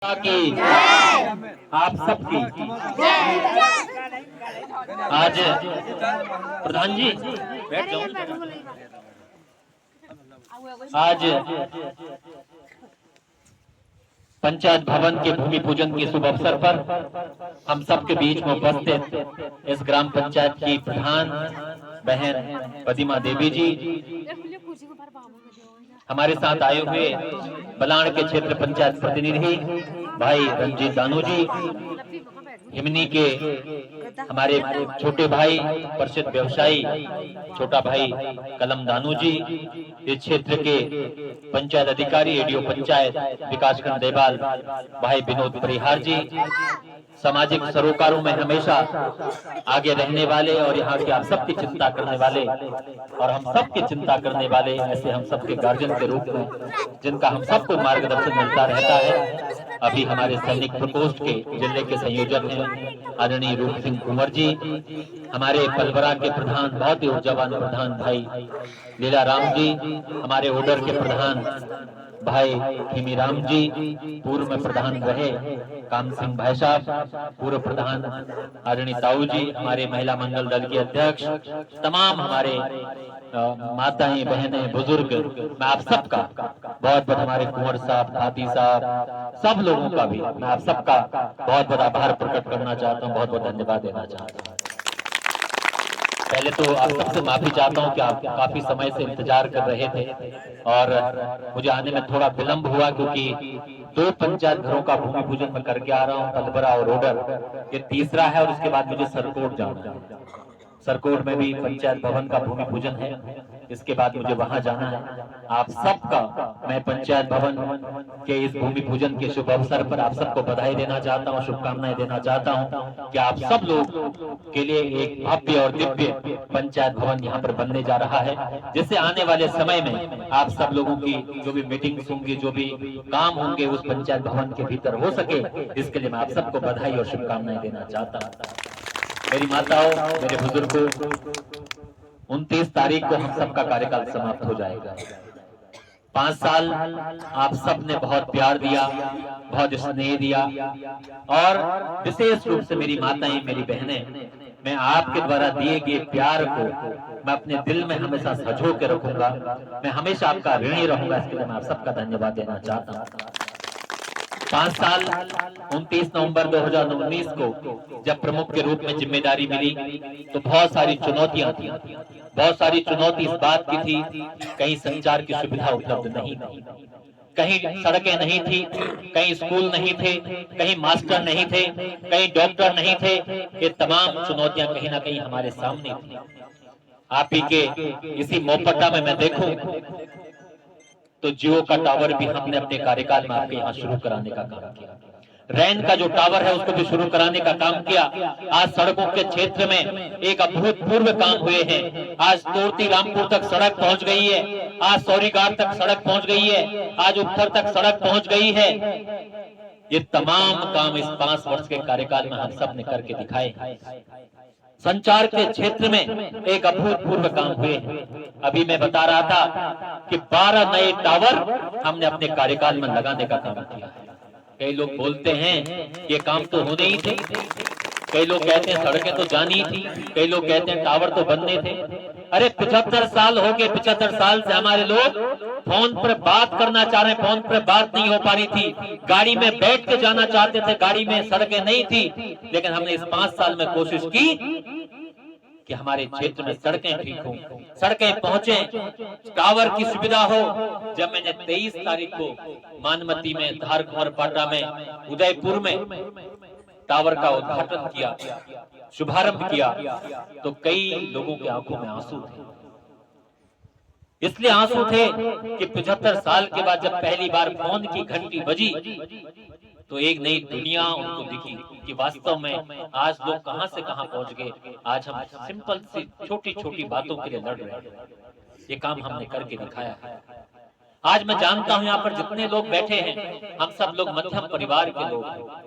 की आप सबकी आज प्रधान जी बैठ जाओ। आज पंचायत भवन के भूमि पूजन के शुभ अवसर पर हम सबके बीच में उपस्थित इस ग्राम पंचायत की प्रधान बहन पदिमा देवी जी, हमारे साथ आए हुए बलाण के क्षेत्र पंचायत प्रतिनिधि भाई रंजीत दानू जी, हिमनी के हमारे छोटे भाई प्रसिद्ध व्यवसायी छोटा भाई कलम दानू जी, इस क्षेत्र के पंचायत अधिकारी एडीओ पंचायत विकासखंड देवाल भाई विनोद परिहार जी, सामाजिक सरोकारों में हमेशा आगे रहने वाले और यहाँ के आप सबकी चिंता करने वाले और हम सबकी चिंता करने वाले ऐसे हम सबके गार्जियन के रूप में जिनका हम सबको मार्गदर्शन मिलता रहता है। अभी हमारे सैनिक प्रकोष्ठ के जिले के संयोजक हैं आदरणीय रूप सिंह कुंवर जी, हमारे पलवरा के प्रधान बहुत ही ऊर्जावान प्रधान भाई लीला राम जी, हमारे ओडर के प्रधान भाई हिमी राम जी, पूर्व में प्रधान रहे काम सिंह भाई साहब, पूर्व प्रधान आदरणीय ताऊ जी, हमारे महिला मंगल दल के अध्यक्ष, तमाम हमारे माताएं बहनें बुजुर्ग, मैं आप सबका बहुत बहुत हमारे कुंवर साहब भाती साहब सब लोगों का भी मैं आप सबका बहुत बहुत आभार प्रकट करना चाहता हूँ, बहुत बहुत धन्यवाद देना चाहता हूँ। पहले तो आप सबसे माफी चाहता हूँ कि आप काफी समय से इंतजार कर रहे थे और मुझे आने में थोड़ा विलंब हुआ क्योंकि 2 पंचायत घरों का भूमि पूजन मैं करके आ रहा हूँ, पलवरा और ओडर, ये तीसरा है और उसके बाद मुझे सरकोट जाना है। सरकोट में भी पंचायत भवन का भूमि पूजन है, इसके बाद मुझे वहां जाना है। आप सबका मैं पंचायत भवन के इस भूमि पूजन के शुभ अवसर पर आप सबको बधाई देना चाहता हूं, शुभकामनाएं देना चाहता हूं कि आप सब लोग के लिए एक भव्य और दिव्य पंचायत भवन यहां पर बनने जा रहा है, जिससे आने वाले समय में आप सब लोगों की जो भी मीटिंग्स होंगी, जो भी काम होंगे उस पंचायत भवन के भीतर हो सके, इसके लिए मैं आप सबको बधाई और शुभकामनाएं देना चाहता हूँ। मेरी माताओं, मेरे बुजुर्गों, 29 तारीख को हम सबका कार्यकाल समाप्त हो जाएगा। 5 साल आप सब ने बहुत प्यार दिया, बहुत स्नेह दिया और विशेष रूप से मेरी माताएं, मेरी बहनें, मैं आपके द्वारा दिए गए प्यार को मैं अपने दिल में हमेशा संजो के रखूंगा, मैं हमेशा आपका ऋणी रहूंगा, इसके लिए मैं आप सबका धन्यवाद देना चाहता हूँ। 5 साल 29 नवंबर 2019 को जब प्रमुख के रूप में जिम्मेदारी मिली तो बहुत सारी चुनौतियां थी, बहुत सारी चुनौती इस बात की थी, कहीं संचार की सुविधा उपलब्ध नहीं थी, कहीं सड़कें नहीं थी, कहीं स्कूल नहीं थे, कहीं मास्टर नहीं थे, कहीं डॉक्टर नहीं थे, ये तमाम चुनौतियां कहीं ना कहीं हमारे सामने थी। आप ही के इसी मोहपट्टा में मैं देखूं तो जियो का टावर भी हमने अपने कार्यकाल में आपके यहाँ शुरू कराने का काम किया, रैन का जो टावर है उसको भी शुरू कराने का काम किया। आज सड़कों के क्षेत्र में एक अभूतपूर्व काम हुए हैं, आज तोरती रामपुर तक सड़क पहुंच गई है, आज सौरीगार तक सड़क पहुंच गई है, आज उपथर तक सड़क पहुंच गई है। ये तमाम काम इस 5 वर्ष के कार्यकाल में हम सब ने करके दिखाए। संचार के क्षेत्र में एक अभूतपूर्व काम हुए हैं। अभी मैं बता रहा था कि 12 नए टावर हमने अपने कार्यकाल में लगाने का काम किया। कई लोग बोलते हैं ये काम तो होने ही थे, कई लोग कहते हैं सड़कें तो जानी थी, कई लोग कहते हैं टावर तो बनने थे। अरे 75 साल हो गए, 75 साल से हमारे लोग फोन पर बात करना चाह रहे हैं, फोन पर बात नहीं हो पा रही थी, गाड़ी में बैठ के जाना चाहते थे, गाड़ी में सड़कें नहीं थी, लेकिन हमने इस 5 साल में कोशिश की कि हमारे क्षेत्र में सड़कें ठीक हो, सड़कें पहुंचे, टावर की सुविधा हो। जब मैंने 23 तारीख को मानमती में, धारकुंवर पाटा में, उदयपुर में टावर का उद्घाटन किया, शुभारंभ किया, तो कई लोगों के आंखों में आंसू थे। इसलिए आंसू थे कि 75 साल के बाद जब पहली बार फोन की घंटी बजी तो एक नई दुनिया उनको दिखी कि वास्तव में आज लोग कहां से कहां पहुंच गए। आज हम सिंपल सी छोटी छोटी बातों के लिए लड़ रहे हैं, ये काम हमने करके दिखाया है। आज मैं जानता हूं यहाँ पर जितने लोग बैठे हैं हम सब लोग मध्यम परिवार के लोग हैं।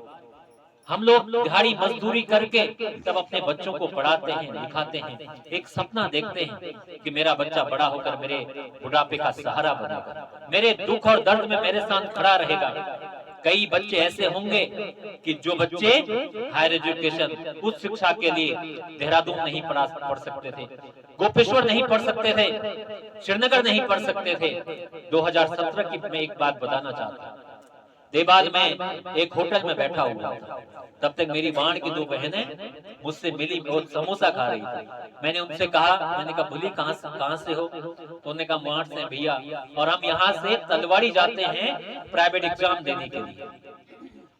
हम लोग दिहाड़ी मजदूरी करके तब अपने बच्चों को पढ़ाते हैं, लिखाते हैं, एक सपना देखते हैं कि मेरा बच्चा बड़ा होकर मेरे बुढ़ापे का सहारा बनेगा, मेरे दुख और दर्द में मेरे साथ खड़ा रहेगा। कई बच्चे ऐसे होंगे कि जो बच्चे हायर एजुकेशन उच्च शिक्षा के लिए देहरादून नहीं पढ़ सकते थे, गोपेश्वर नहीं पढ़ सकते थे, श्रीनगर नहीं पढ़ सकते थे। 2017 की मैं एक बात बताना चाहता हूँ। देवाल में एक होटल में बैठा हुआ था, तब तक मेरी बाण की दो बहनें मुझसे मिली और समोसा खा रही थी। मैंने उनसे कहा, मैंने कहा बोली कहाँ से हो? तो उन्होंने कहा माठ से भैया, और हम यहाँ से तलवाड़ी जाते हैं प्राइवेट एग्जाम देने के लिए,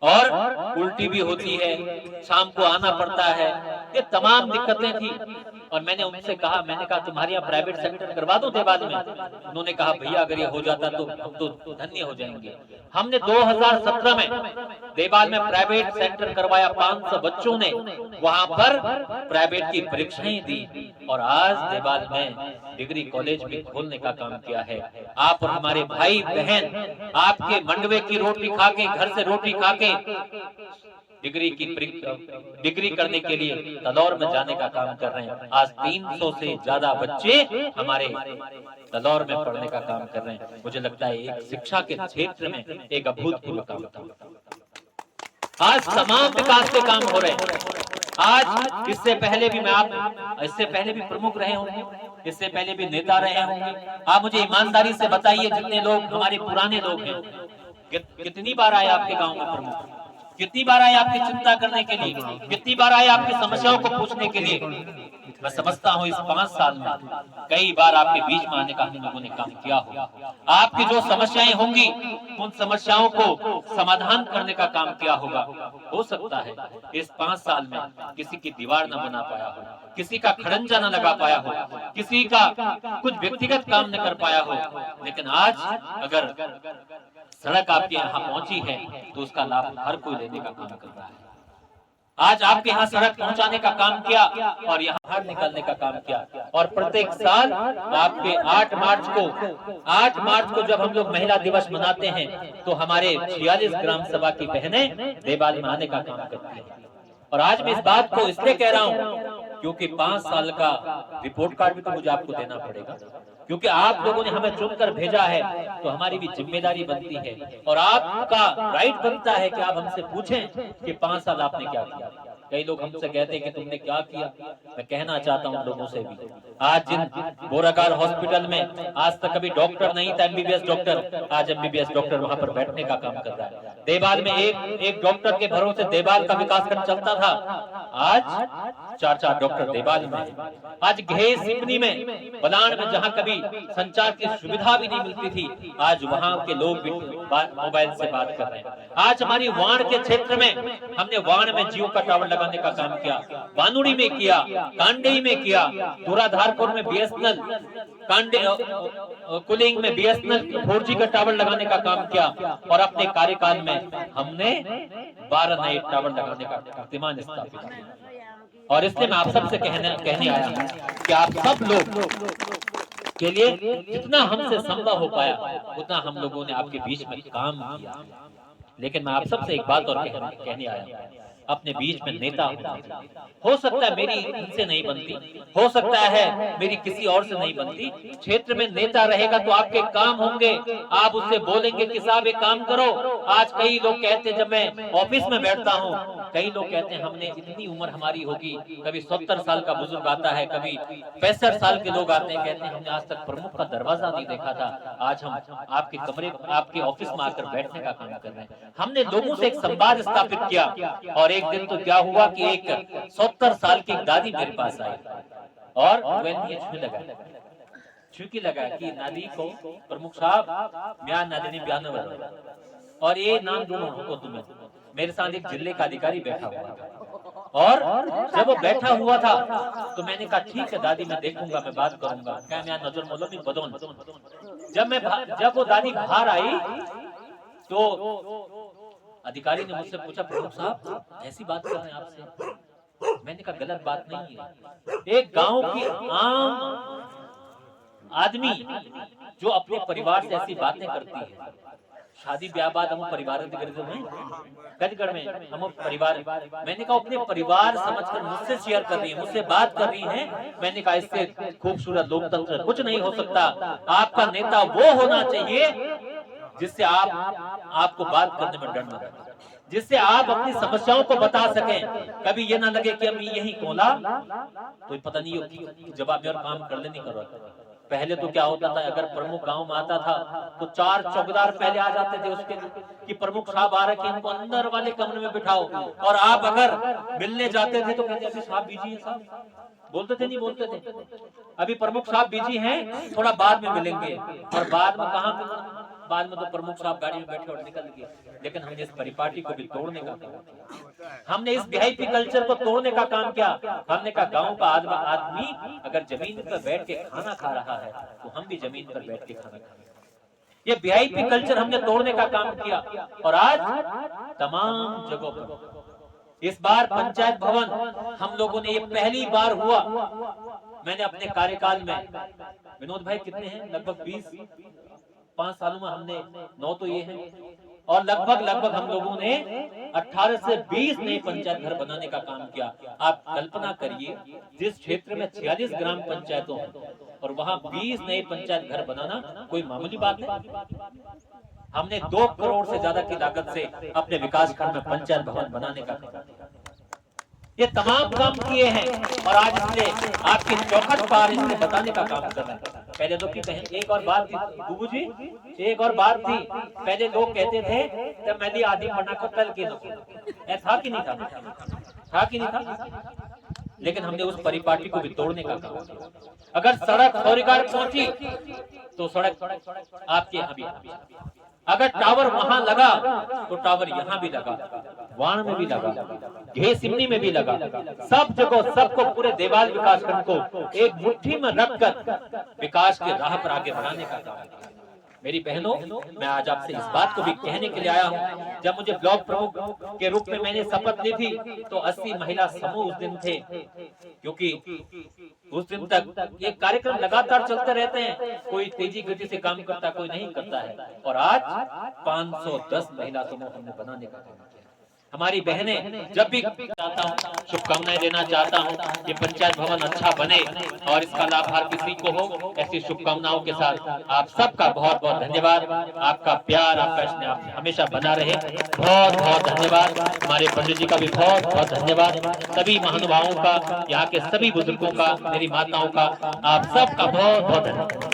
और उल्टी भी होती है, शाम को आना पड़ता है, ये तमाम दिक्कतें थी। और मैंने उनसे कहा, मैंने कहा तुम्हारे यहाँ प्राइवेट सेंटर करवा दो देवाल में? उन्होंने कहा भैया अगर ये हो जाता तो हम तो धन्य हो जाएंगे। हमने 2017 में देवाल में प्राइवेट सेंटर करवाया, 500 बच्चों ने वहां पर प्राइवेट की परीक्षाएं दी, और आज देवाल में डिग्री कॉलेज भी खोलने का काम किया है। आप और हमारे भाई बहन आपके मंडवे की रोटी खा के, घर से रोटी खा के डिग्री करने के लिए तलौर में जाने का काम कर रहे हैं। आज 300 से ज्यादा बच्चे हमारे तलौर में पढ़ने का काम कर रहे हैं। मुझे लगता है एक शिक्षा के क्षेत्र में एक अभूतपूर्व काम था। आज तमाम विकास के काम हो रहे हैं। आज इससे पहले भी प्रमुख रहे होंगे, इससे पहले भी नेता रहे होंगे। आप मुझे ईमानदारी से बताइए, जितने लोग हमारे पुराने लोग हैं, कितनी बार आए आपके गांव में प्रमुख? कितनी बार आए आपकी चिंता करने के लिए? कितनी बार आए आपकी समस्याओं को पूछने के लिए? मैं समझता हूँ इस 5 साल में कई बार आपके बीच में आने का हम लोगों ने काम किया हो। आपकी जो समस्याएं होंगी उन समस्याओं को समाधान करने का काम किया होगा। हो सकता है इस 5 साल में किसी की दीवार न बना पाया हो, किसी का खड़ंजा न लगा पाया हो, किसी का कुछ व्यक्तिगत काम न कर पाया हो, लेकिन आज अगर सड़क आपके यहाँ पहुंची है तो उसका लाभ हर कोई लेने का काम कर रहा है। आज आपके यहाँ सड़क पहुंचाने का काम किया और यहाँ बाहर निकलने का काम किया। और प्रत्येक साल आपके 8 मार्च को जब हम लोग महिला दिवस मनाते हैं तो हमारे 46 ग्राम सभा की बहनें देवाल में आने का काम करती हैं। और आज मैं इस बात को इसलिए कह रहा हूँ क्योंकि 5 साल का रिपोर्ट कार्ड भी तो मुझे आपको देना पड़ेगा, क्योंकि आप लोगों ने हमें चुनकर भेजा है तो हमारी भी जिम्मेदारी बनती है और आपका राइट बनता है कि आप हमसे पूछें कि 5 साल आपने क्या किया। कई लोग हमसे कहते हैं कि तुमने क्या किया। मैं कहना चाहता हूं लोगों से भी, आज जिन बोराकार हॉस्पिटल में आज तक कभी डॉक्टर नहीं था, एमबीबीएस डॉक्टर, आज एमबीबीएस डॉक्टर वहां पर बैठने का काम कर रहा है। देवाल में एक डॉक्टर के भरोसे देवाल का विकास कर चलता था, आज 4 डॉक्टर देवाल में। आज घेस सिपनी में, बलान में जहाँ कभी संचार की सुविधा भी नहीं मिलती थी, आज वहाँ के लोग भी मोबाइल से बात कर रहे हैं। आज हमारी वाण के क्षेत्र में हमने वाण में जियो का टावर लगाने का काम किया, बानुड़ी में किया, कांडेई में किया, धुराधारपुर में बीएसएनएल, कुलिंग में बीएसएनएल 4G का टावर लगाने का काम किया। और अपने कार्यकाल में हमने 12 नए टावर लगाने का कीर्तिमान स्थापित किया। और इसलिए मैं आप सबसे कहने आया हूं कि आप सब लोग के लिए जितना हमसे संभव हो पाया उतना हम लोगों ने आपके बीच में काम किया। लेकिन मैं आप सबसे एक बात और कहने आया हूं, अपने बीच में नेता हो सकता है मेरी इनसे नहीं बनती, हो सकता है मेरी किसी और से नहीं बनती। क्षेत्र में नेता रहेगा तो आपके काम होंगे, आप उससे बोलेंगे कि साहब एक काम करो। आज कई लोग कहते हैं, जब मैं ऑफिस में बैठता हूँ, कई लोग कहते हैं हमने इतनी उम्र हमारी होगी, कभी 70 साल का बुजुर्ग आता है, कभी 65 साल के लोग आते हैं, कहते हैं हमने आज तक प्रमुख का दरवाजा नहीं देखा था, आज हम आपके कमरे आपके ऑफिस में आकर बैठने का काम कर रहे हैं। हमने लोगों से एक संवाद स्थापित किया। और एक दिन तो क्या हुआ कि एक 70 साल की दादी मेरे पास आई और छुकी लगा कि नादी को प्रमुख साहब म्यान नादी ने बयान और ये नाम दोनों को तुम्हें। मेरे साथ एक जिले का अधिकारी बैठा हुआ था और जब वो बैठा हुआ था तो मैंने कहा ठीक है दादी, मैं देखूंगा, मैं बात करूंगा, क्या मैं नजर मोलो में बदौन। जब वो दादी बाहर आई तो अधिकारी ने मुझसे पूछा प्रमुख साहब ऐसी बात कर रहे हैं आपसे। मैंने कहा गलत बात नहीं है। एक गांव की आम आदमी जो अपने परिवार से ऐसी बातें करती है, शादी ब्याह बाद हम परिवार गजगढ़ में हम परिवार, मैंने कहा अपने परिवार समझकर मुझसे शेयर कर रही है, मुझसे बात कर रही है। मैंने कहा इससे खूबसूरत लोकतंत्र कुछ नहीं हो सकता। आपका नेता वो होना चाहिए जिससे आपको बात करने में डर न लगे, जिससे आप अपनी समस्याओं को बता सकें। कभी ये ना लगे कि हम यही बोला तो पता नहीं हो जवाब में और काम कर ले नहीं कर रहा। पहले तो क्या होता था, अगर प्रमुख गांव में आता था तो 4 चौकीदार पहले आ जाते थे उसके कि प्रमुख साहब आ रहे हैं, इनको अंदर वाले कमरे में बिठाओ। और आप अगर मिलने जाते थे तो कहते थे साहब बिजी है साहब, बोलते थे नहीं बोलते थे अभी प्रमुख साहब बिजी हैं, थोड़ा बाद में मिलेंगे। और बाद में कहां, बाद में तो प्रमुख साहब गाड़ी में बैठे और निकल गए। लेकिन हमने इस परिपाटी को भी तोड़ने का काम किया, हमने इस वीआईपी कल्चर को तोड़ने का काम किया। हमने कहा गांव का आदमी अगर जमीन पर बैठ के खाना खा रहा है तो हम भी जमीन पर बैठ के खाना खाएं। ये वीआईपी कल्चर हमने तोड़ने का काम किया। और आज तमाम जगहों पर इस बार पंचायत भवन हम लोगों ने, ये पहली बार हुआ, मैंने अपने कार्यकाल में, विनोद भाई कितने हैं, लगभग 5 सालों में हमने 9 तो ये हैं, और लगभग हम लोगों ने 18 से 20 नए पंचायत घर बनाने का काम किया। आप कल्पना करिए, जिस क्षेत्र में 46 ग्राम पंचायतों और वहां 20 नए पंचायत घर बनाना कोई मामूली बात है। हमने 2 करोड़ से ज्यादा की लागत से अपने विकास खंड में पंचायत भवन बनाने का काम किया। ये तमाम काम किए हैं और आज इसलिए आपकी चौखट पार इसलिए बताने का काम कर रहे हैं। पहले लोग कहते हैं, एक और बात थी बुबू जी, एक और बात थी, पहले लोग कहते थे जब मैंने आदि पढ़ना को तल के था कि नहीं था कि नहीं था। लेकिन हमने उस परिपाटी को भी तोड़ने का काम किया। अगर सड़क सौरीगार पहुंची तो सड़क आपके यहाँ भी, अगर टावर वहां लगा तो टावर यहाँ भी लगा, वाण में भी लगा, घे सिमनी में भी लगा, सब जगह सबको पूरे देवाल विकास खंड को एक मुट्ठी में रखकर विकास के राह पर आगे बढ़ाने का काम किया। मेरी बहनों, मैं आज आपसे इस बात को भी कहने के लिए आया हूँ, जब मुझे ब्लॉक प्रमुख के रूप में मैंने शपथ ली थी तो 80 महिला समूह उस दिन थे, क्योंकि उस दिन तक ये कार्यक्रम लगातार चलते रहते हैं, कोई तेजी गति से काम करता, कोई नहीं करता है। और आज 510 महिला समूह हमने बनाने का काम किया। हमारी बहनें, जब भी चाहता हूँ, शुभकामनाएं देना चाहता हूँ, ये पंचायत भवन अच्छा बने और इसका लाभ हर किसी को हो, ऐसी शुभकामनाओं के साथ आप सबका बहुत बहुत धन्यवाद। आपका प्यार, आपका स्नेह हमेशा बना रहे। बहुत बहुत धन्यवाद। हमारे पंडित जी का भी बहुत बहुत धन्यवाद। सभी महानुभावों का, यहाँ के सभी बुजुर्गों का, मेरी माताओं का, आप सबका बहुत बहुत धन्यवाद।